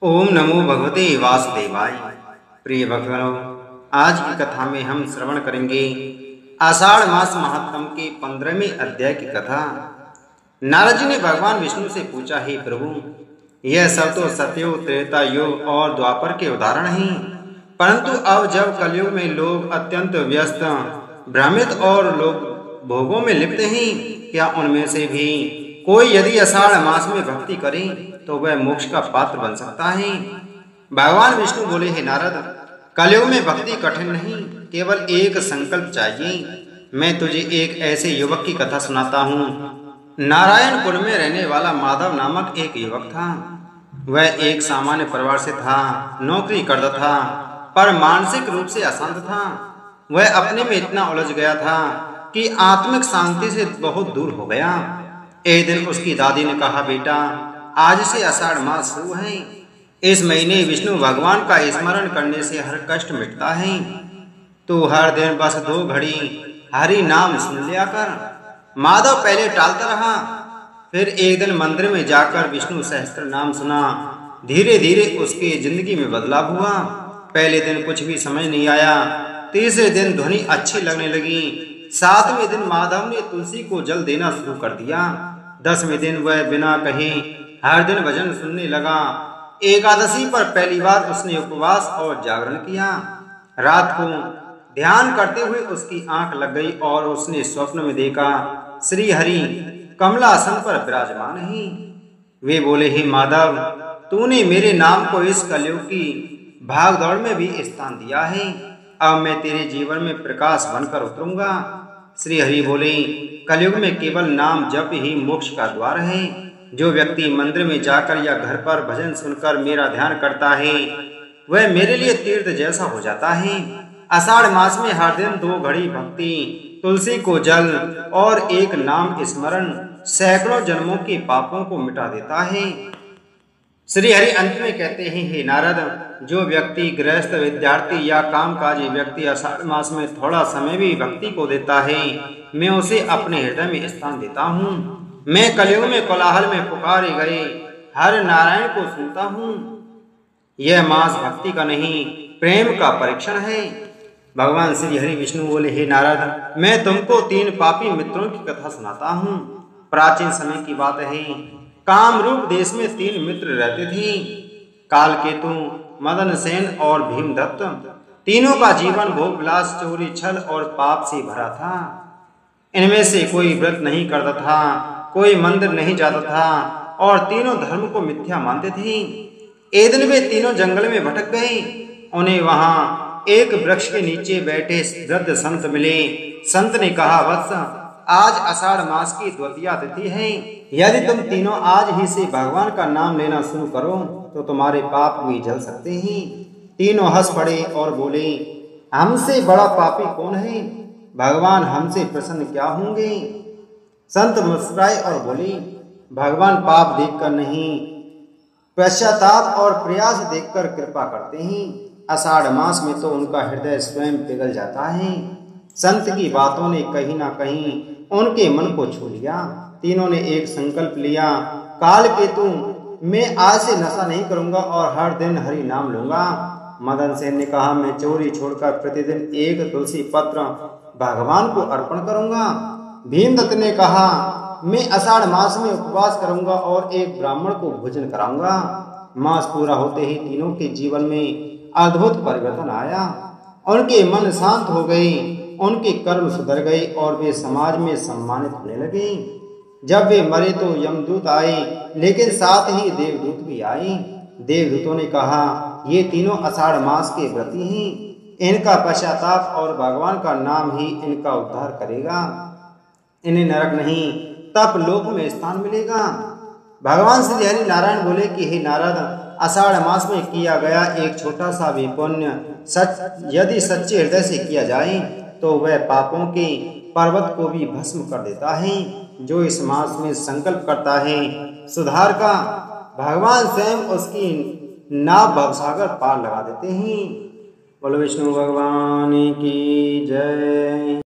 ओम नमो भगवते वासुदेवाय। प्रिय भक्तों, आज की कथा में हम श्रवण करेंगे आषाढ़ मास महात्म के 15वें अध्याय की कथा। नारद जी ने भगवान विष्णु से पूछा, हे प्रभु, यह सब तो सतयुग, त्रेता युग और द्वापर के उदाहरण हैं, परंतु अब जब कलयुग में लोग अत्यंत व्यस्त, भ्रमित और लोग भोगों में लिप्त हैं, क्या उनमें से भी कोई यदि आषाढ़ मास में भक्ति करे तो वह मोक्ष का पात्र बन सकता है? भगवान विष्णु बोले, हे नारद, कलयुग में भक्ति कठिन नहीं, केवल एक संकल्प चाहिए। मैं तुझे एक ऐसे युवक की कथा सुनाता हूँ। नारायणपुर में रहने वाला माधव नामक एक युवक था। वह एक सामान्य परिवार से था, नौकरी करता था, पर मानसिक रूप से अशांत था। वह अपने में इतना उलझ गया था कि आत्मिक शांति से बहुत दूर हो गया। एक दिन उसकी दादी ने कहा, बेटा, आज से आषाढ़ मास शुरू है। इस महीने विष्णु भगवान का स्मरण करने से हर कष्ट मिटता है। तू हर दिन बस 2 घड़ी हरि नाम सुन लिया कर। माधव पहले टालता रहा, फिर एक दिन मंदिर में जाकर विष्णु सहस्त्र नाम सुना। धीरे धीरे उसकी जिंदगी में बदलाव हुआ। पहले दिन कुछ भी समझ नहीं आया, तीसरे दिन ध्वनि अच्छी लगने लगी, 7वें दिन माधव ने तुलसी को जल देना शुरू कर दिया, 10वें दिन वह बिना कहे हर दिन भजन सुनने लगा। एकादशी पर पहली बार उसने उपवास और जागरण किया। रात को ध्यान करते हुए उसकी आंख लग गई और उसने स्वप्न में देखा श्री हरि कमलासन पर विराजमान हैं। वे बोले, हे माधव, तूने मेरे नाम को इस कलयुग की भागदौड़ में भी स्थान दिया है। अब मैं तेरे जीवन में प्रकाश बनकर उतरूंगा। श्री हरि बोले, कलयुग में केवल नाम जप ही मोक्ष का द्वार है। जो व्यक्ति मंदिर में जाकर या घर पर भजन सुनकर मेरा ध्यान करता है, वह मेरे लिए तीर्थ जैसा हो जाता है। आषाढ़ मास में हर दिन 2 घड़ी भक्ति, तुलसी को जल और एक नाम स्मरण सैकड़ों जन्मों के पापों को मिटा देता है। श्री हरि अंत में कहते हैं, हे नारद, जो व्यक्ति गृहस्थ, विद्यार्थी या कामकाजी व्यक्ति आषाढ़ मास में थोड़ा समय भी भक्ति को देता है, मैं उसे अपने हृदय में स्थान देता हूँ। मैं कलयुग में कोलाहल में पुकारे गए हर नारायण को सुनता हूँ। यह मास भक्ति का नहीं, प्रेम का परीक्षण है। भगवान श्री हरि विष्णु बोले, हे नारद, मैं तुमको 3 पापी मित्रों की कथा सुनाता हूँ। प्राचीन समय की बात है। कामरूप देश में 3 मित्र रहते थे, कालकेतु, मदन सेन और भीमदत्त। तीनों का जीवन भोग विलास, चोरी, छल और पाप से भरा था। इनमें से कोई व्रत नहीं करता था, कोई मंदिर नहीं जाता था और तीनों धर्म को मिथ्या मानते थे। एक दिन वे तीनों जंगल में भटक गए। उन्हें वहां एक वृक्ष के नीचे बैठे वृद्ध संत मिले। संत ने कहा, वत्स, आज आषाढ़ मास की द्वितीया तिथि है। यदि तुम तीनों आज ही से भगवान का नाम लेना शुरू करो तो तुम्हारे पाप भी जल सकते हैं। तीनों हंस पड़े और बोले, हमसे बड़ा पापी कौन है? भगवान हमसे प्रसन्न क्या होंगे? संत मुस्कुराए और बोले, भगवान पाप देखकर नहीं, पश्चाताप और प्रयास देखकर कृपा करते हैं। आषाढ़ मास में तो उनका हृदय स्वयं पिघल जाता है। संत की बातों ने कहीं ना कहीं उनके मन को छू लिया। तीनों ने एक संकल्प लिया, कालकेतु, मैं आज से नशा नहीं करूंगा और हर दिन हरि नाम लूंगा। मदन सेन ने कहा, मैं चोरी छोड़कर प्रतिदिन एक तुलसी पत्र भगवान को अर्पण करूंगा। भीमदत्त ने कहा, मैं आषाढ़ मास में उपवास करूंगा और एक ब्राह्मण को भोजन कराऊंगा। मास पूरा होते ही तीनों के जीवन में अद्भुत परिवर्तन आया। उनके मन शांत हो गए, उनके कर्म सुधर गए और वे समाज में सम्मानित होने लगे। जब वे मरे तो यमदूत आए, लेकिन साथ ही देवदूत भी आए। देवदूतों ने कहा, ये तीनों आषाढ़ मास के व्रती हैं, इनका पश्चाताप और भगवान का नाम ही इनका उद्धार करेगा। इन्हें नरक नहीं, तप लोक में स्थान मिलेगा। भगवान श्री हरि नारायण बोले कि हे नारद, आषाढ़ मास में किया गया एक छोटा सा भी पुण्य यदि सच्चे हृदय से किया जाए तो वह पापों के पर्वत को भी भस्म कर देता है। जो इस मास में संकल्प करता है सुधार का, भगवान स्वयं उसकी नाव भवसागर पार लगा देते हैं। बोलो विष्णु भगवान की जय।